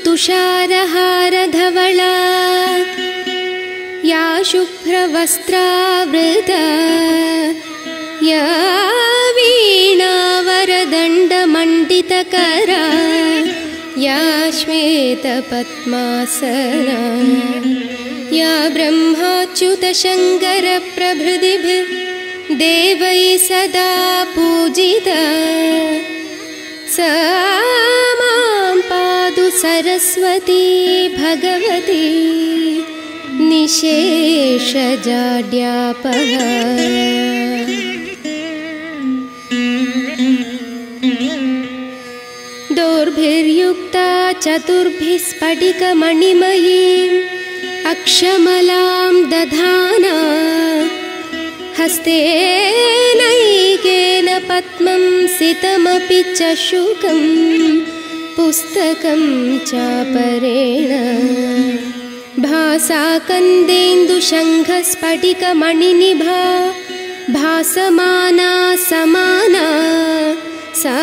तुषारहारधवला या शुभ्रवस्त्रावृता या वीणावरदण्डमण्डितकरा या श्वेतपद्मासना या ब्रह्माच्युतशङ्करप्रभृतिभिः देवैः सदा पूजिता सा मां पातु सरस्वती भगवती निशेषजाड्यापहा। दोर्भिर्युक्ता चतुर्भिः स्फटिकमणिमयीम् अक्षमलां दधाना हस्तेनैकेन पद्मं सितमपि च शुकं पुस्तकं चापरेण भासाकन्देन्दुशङ्खस्फटिकमणिनिभा भासमाना समाना सा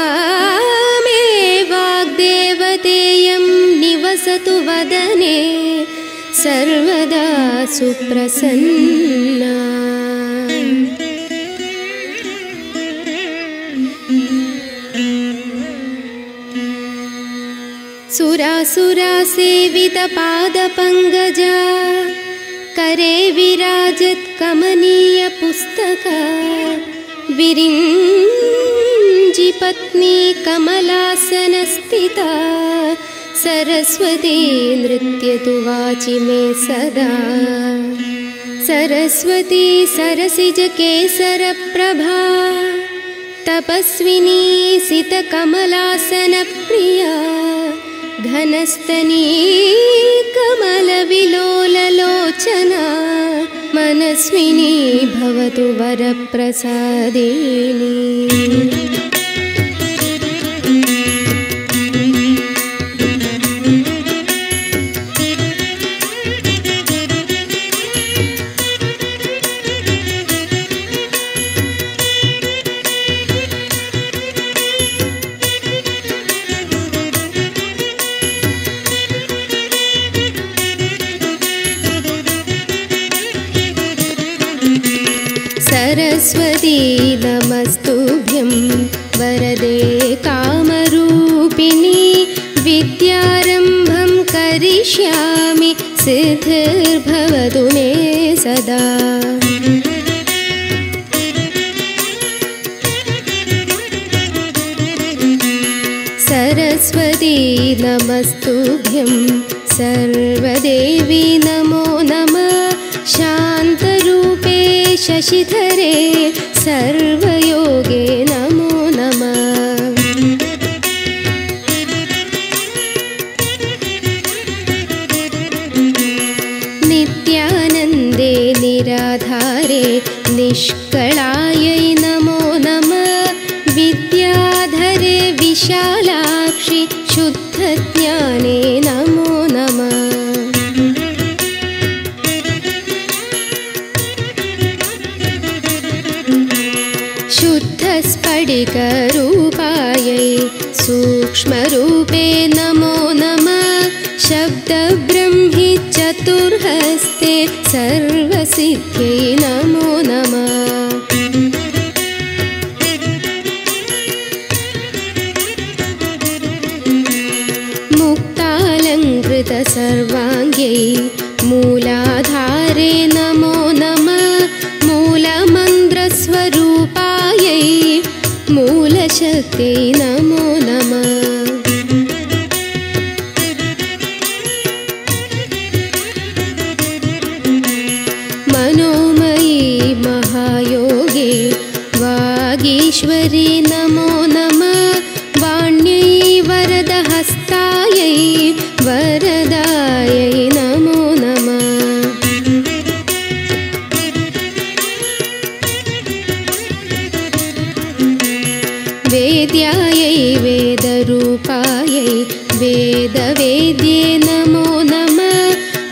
मे वाग्देवतेयं निवसतु वदने सर्वदा सुप्रसन्ना। सुरासुरासेवितपादपङ्कजा करे विराजत् कमनीयपुस्तका विरिञ्जिपत्नी कमलासनस्थिता सरस्वती नृत्यतु वाचि मे सदा। सरस्वती सरसिजकेसरप्रभा तपस्विनी सितकमलासनप्रिया घनस्तनी कमलविलोललोचना मनस्विनी भवतु वरप्रसादिनी। सरस्वती नमस्तुभ्यं वरदे कामरूपिणी विद्यारम्भं करिष्यामि सिद्धिर्भवतु मे सदा। सरस्वती नमस्तुभ्यं सर्वदेवी नमो नमः शान्तरूपे शशिधरे सर्वयोगे नमो नमः। नित्यानन्दे निराधारे निष्कळायै नमो नमः विद्याधरे विशालाक्षि शुद्धज्ञाने नमो नमः। शुद्धस्फटिकरूपायै सूक्ष्मरूपे नमो नमः शब्दब्रह्मि चतुर्हस्ते सर्वसिद्ध्यै नमो नमः। मुक्तालङ्कृतसर्वाङ्ग्यै मूलाधारे नमो नमः मूलमन्त्रस्वरूपायै मूलशक्त्यै नमो नमः। मनोमयी महायोगे वागीश्वरी नमो नमः वाण्यै वरदहस्तायै वरदायै नमो नमः। वेद्यायै वेदरूपायै वेदवेद्ये नमो नमः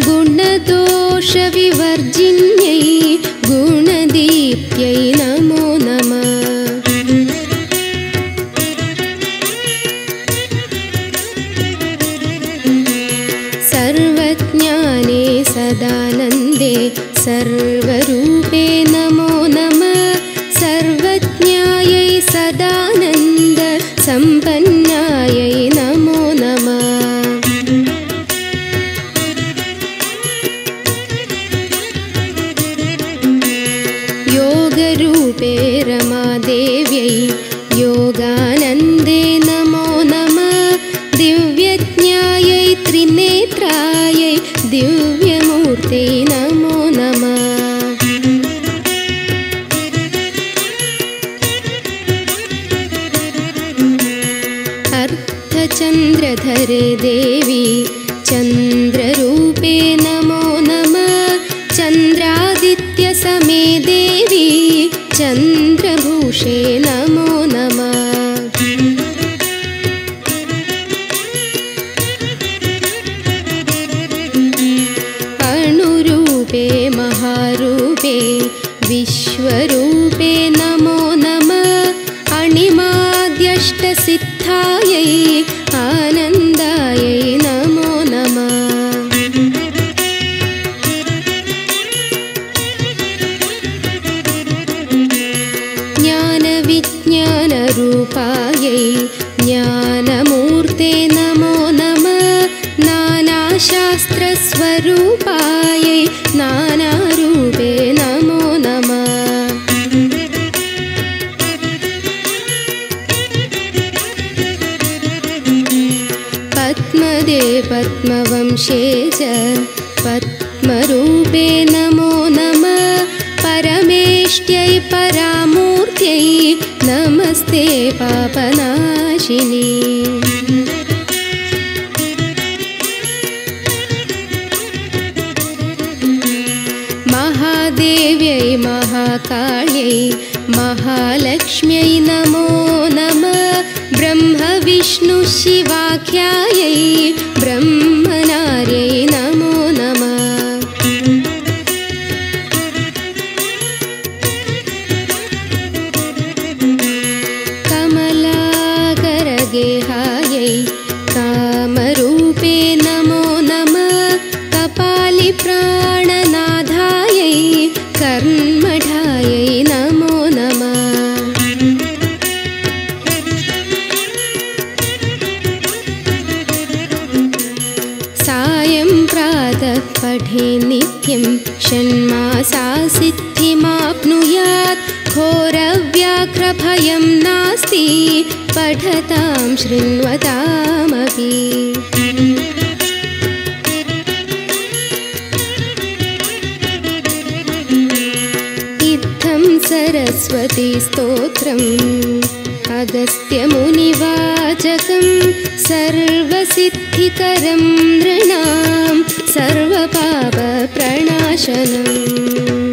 गुणदोषविवर्जिन्यै गुणदीप्यै नमो नमः। सर्वरूपे नमो नमः सर्वज्ञायै सदानन्द सम्पन्नायै नमो नमः योगरूपे रमादेव्यै योगानन्दे नमो नमः दिव्यज्ञायै त्रिनेत्रायै दिव्यमूर्ते नमो नमः अर्धचन्द्रधरे देवी चन्द्ररूपे नमो नमः चन्द्रादित्यसमे देवी चन्द्रभूषे नमो नमः अणुरूपे महारूपे विश्वरूपे नमो नमः अणिमाद्यष्टसिद्धायै आनन्दायै नमो नमः ज्ञानविज्ञानरूपायै ज्ञानमूर्ते नमो नमः नानाशास्त्रस्वरूपायै नानारूपे नमो नमः पद्मदे पद्मवंशे च पद्मरूपे नमो नमः परमेष्ट्यै परामूर्त्यै नमस्ते पापनाशिनी महादेव्यै महाकाल्यै महालक्ष्म्यै नमो नमः ब्रह्मविष्णुशिवाख्यायै ब्रह्मनार्यै नमो नमः कमलाकरगेहायै कामरूपे नमो नमः कपालिप्राणनाथायै कर्मठायै नमो नमः सायं प्रातः पठे नित्यं षण्मासा सिद्धिमाप्नुयात् घोरव्याघ्रभयं नास्ति पठतां शृण्वतामपि इत्थं सरस्वती स्तोत्रम् अगस्त्यमुनिवाचकं सर्वसिद्धिकरं नृणां सर्वपापप्रणाशनम्